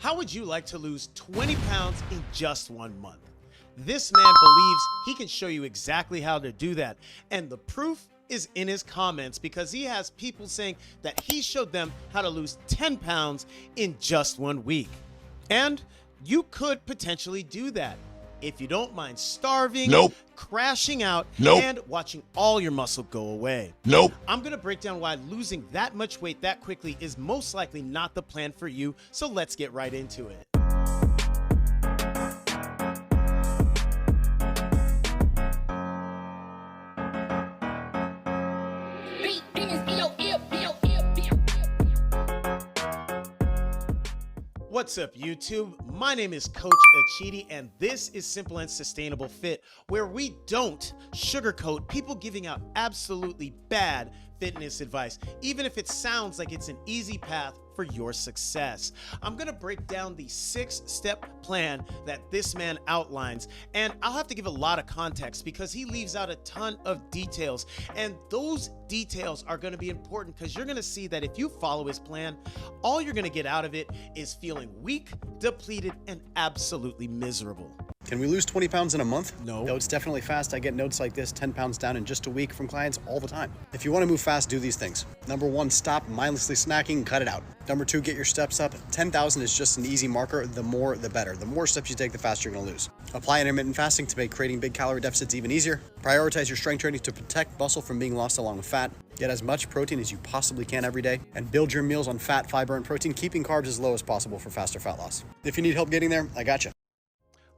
How would you like to lose 20 pounds in just 1 month? This man believes he can show you exactly how to do that. And the proof is in his comments because he has people saying that he showed them how to lose 10 pounds in just 1 week. And you could potentially do that if you don't mind starving, crashing out, and watching all your muscle go away. I'm going to break down why losing that much weight that quickly is most likely not the plan for you, so let's get right into it. What's up, YouTube? My name is Coach Achidi, and this is Simple and Sustainable Fit, where we don't sugarcoat people giving out absolutely bad fitness advice, even if it sounds like it's an easy path for your success. I'm gonna break down the 6-step plan that this man outlines, and I'll have to give a lot of context because he leaves out a ton of details, and those details are gonna be important because you're gonna see that if you follow his plan, all you're gonna get out of it is feeling weak, depleted, and absolutely miserable. Can we lose 20 pounds in a month? No. No, it's definitely fast. I get notes like this, 10 pounds down in just a week from clients all the time. If you want to move fast, do these things. Number 1, stop mindlessly snacking and cut it out. Number 2, get your steps up. 10,000 is just an easy marker. The more, the better. The more steps you take, the faster you're going to lose. Apply intermittent fasting to make creating big calorie deficits even easier. Prioritize your strength training to protect muscle from being lost along with fat. Get as much protein as you possibly can every day. And build your meals on fat, fiber, and protein, keeping carbs as low as possible for faster fat loss. If you need help getting there, I got you.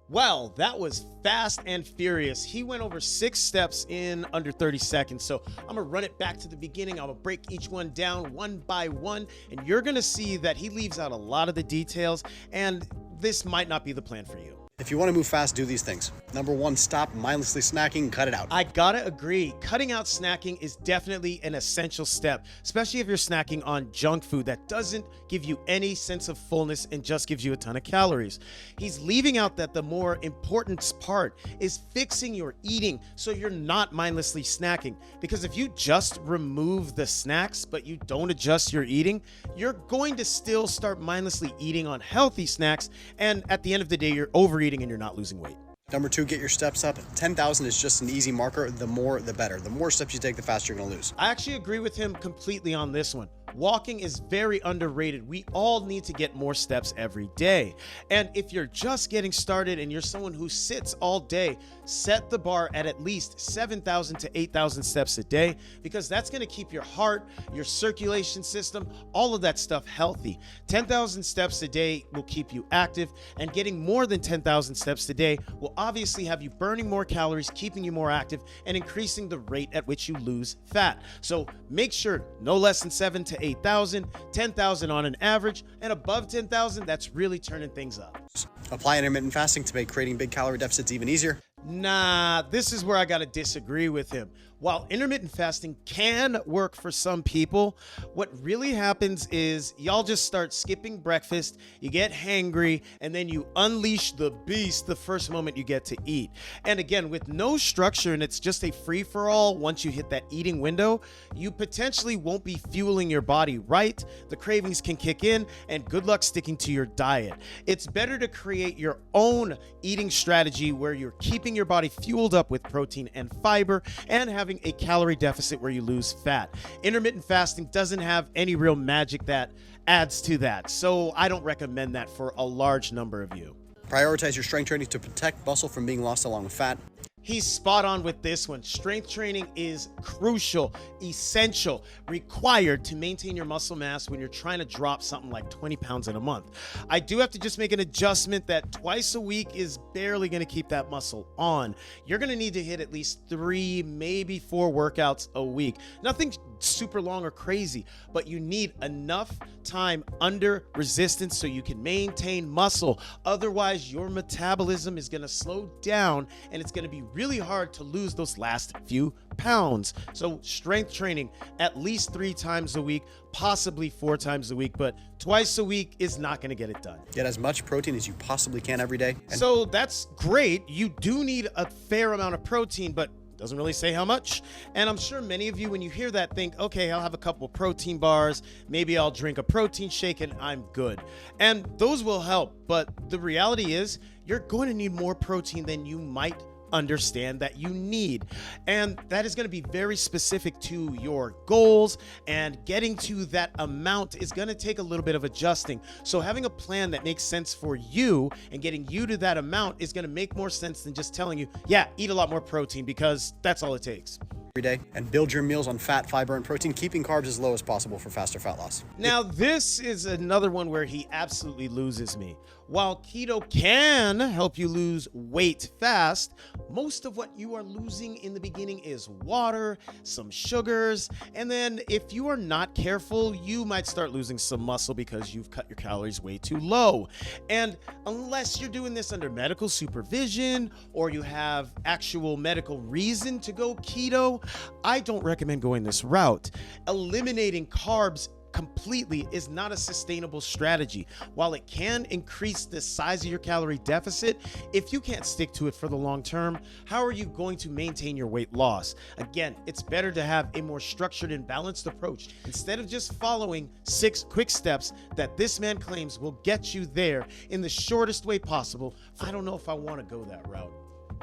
Well, that was fast and furious. He went over 6 steps in under 30 seconds. So I'm gonna run it back to the beginning. I'm gonna break each one down one by one, and you're gonna see that he leaves out a lot of the details, and this might not be the plan for you. If you want to move fast, do these things. Number 1, stop mindlessly snacking and cut it out. I gotta agree, cutting out snacking is definitely an essential step, especially if you're snacking on junk food that doesn't give you any sense of fullness and just gives you a ton of calories. He's leaving out that the more important part is fixing your eating so you're not mindlessly snacking. Because if you just remove the snacks but you don't adjust your eating, you're going to still start mindlessly eating on healthy snacks, and at the end of the day, you're overeating and you're not losing weight. Number 2, get your steps up. 10,000 is just an easy marker. The more, the better. The more steps you take, the faster you're going to lose. I actually agree with him completely on this one. Walking is very underrated. We all need to get more steps every day. And if you're just getting started and you're someone who sits all day, set the bar at least 7,000 to 8,000 steps a day, because that's going to keep your heart, your circulation system, all of that stuff healthy. 10,000 steps a day will keep you active, and getting more than 10,000 steps a day will obviously have you burning more calories, keeping you more active, and increasing the rate at which you lose fat. So make sure no less than 7 to 8,000, 10,000 on an average, and above 10,000, that's really turning things up. Apply intermittent fasting to make creating big calorie deficits even easier. Nah, this is where I gotta disagree with him. While intermittent fasting can work for some people, what really happens is y'all just start skipping breakfast, you get hangry, and then you unleash the beast the first moment you get to eat. And again, with no structure and it's just a free-for-all once you hit that eating window, you potentially won't be fueling your body right, the cravings can kick in, and good luck sticking to your diet. It's better to create your own eating strategy where you're keeping your body fueled up with protein and fiber and having a calorie deficit where you lose fat. Intermittent fasting doesn't have any real magic that adds to that, so I don't recommend that for a large number of you. Prioritize your strength training to protect muscle from being lost along with fat. He's spot on with this one. Strength training is crucial, essential, required to maintain your muscle mass when you're trying to drop something like 20 pounds in a month. I do have to just make an adjustment that twice a week is barely going to keep that muscle on. You're going to need to hit at least 3, maybe 4 workouts a week. Nothing super long or crazy, but you need enough time under resistance so you can maintain muscle. Otherwise, your metabolism is going to slow down and it's going to be really hard to lose those last few pounds. So strength training at least 3 times a week, possibly 4 times a week, but twice a week is not going to get it done. Get as much protein as you possibly can every day. So that's great. You do need a fair amount of protein, but Doesn't really say how much. And I'm sure many of you, when you hear that, think, okay, I'll have a couple protein bars, maybe I'll drink a protein shake and I'm good. And those will help. But the reality is you're going to need more protein than you might understand that you need. And that is going to be very specific to your goals, and getting to that amount is going to take a little bit of adjusting. So having a plan that makes sense for you and getting you to that amount is going to make more sense than just telling you, yeah, eat a lot more protein, because that's all it takes. Every day, and build your meals on fat, fiber, and protein, keeping carbs as low as possible for faster fat loss. Now, this is another one where he absolutely loses me. While keto can help you lose weight fast, most of what you are losing in the beginning is water, some sugars, and then if you are not careful, you might start losing some muscle because you've cut your calories way too low. And unless you're doing this under medical supervision or you have actual medical reason to go keto, I don't recommend going this route. Eliminating carbs completely is not a sustainable strategy. While it can increase the size of your calorie deficit, if you can't stick to it for the long term, how are you going to maintain your weight loss? Again, it's better to have a more structured and balanced approach instead of just following 6 quick steps that this man claims will get you there in the shortest way possible. I don't know if I want to go that route.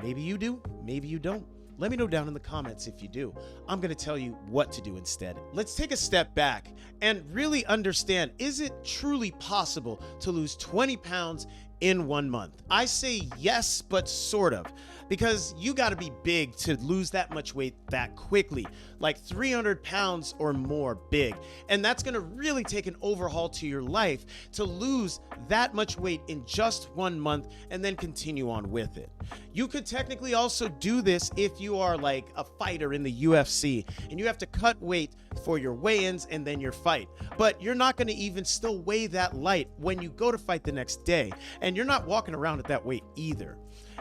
Maybe you do, maybe you don't. Let me know down in the comments if you do. I'm going to tell you what to do instead. Let's take a step back and really understand, is it truly possible to lose 20 pounds in 1 month? I say yes, but sort of, because you got to be big to lose that much weight that quickly, like 300 pounds or more big. And that's going to really take an overhaul to your life to lose that much weight in just 1 month and then continue on with it. You could technically also do this if you are like a fighter in the UFC and you have to cut weight for your weigh-ins and then your fight, but you're not going to even still weigh that light when you go to fight the next day, and you're not walking around at that weight either.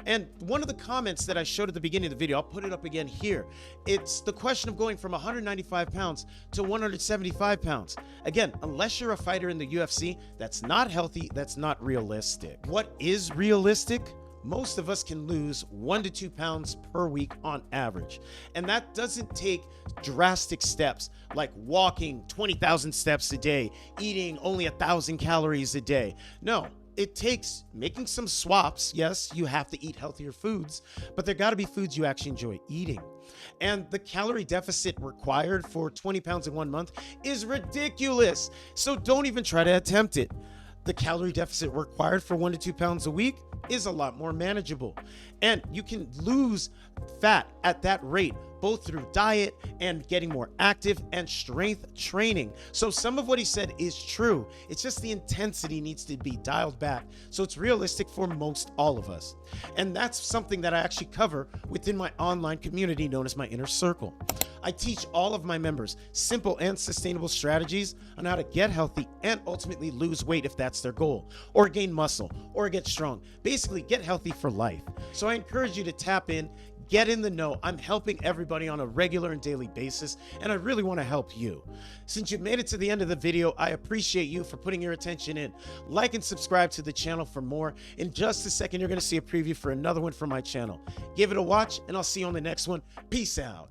And one of the comments that I showed at the beginning of the video, I'll put it up again here. It's the question of going from 195 pounds to 175 pounds. Again, unless you're a fighter in the UFC, that's not healthy, that's not realistic. What is realistic? Most of us can lose 1 to 2 pounds per week on average. And that doesn't take drastic steps like walking 20,000 steps a day, eating only 1,000 calories a day. No. It takes making some swaps. Yes, you have to eat healthier foods, but there got to be foods you actually enjoy eating. And the calorie deficit required for 20 pounds in 1 month is ridiculous. So don't even try to attempt it. The calorie deficit required for 1 to 2 pounds a week is a lot more manageable. And you can lose fat at that rate, both through diet and getting more active and strength training. So some of what he said is true. It's just the intensity needs to be dialed back so it's realistic for most all of us. And that's something that I actually cover within my online community known as my inner circle. I teach all of my members simple and sustainable strategies on how to get healthy and ultimately lose weight if that's their goal, or gain muscle, or get strong. Basically, get healthy for life. So I encourage you to tap in, get in the know. I'm helping everybody on a regular and daily basis, and I really want to help you. Since you've made it to the end of the video, I appreciate you for putting your attention in. Like and subscribe to the channel for more. In just a second, you're going to see a preview for another one from my channel. Give it a watch, and I'll see you on the next one. Peace out.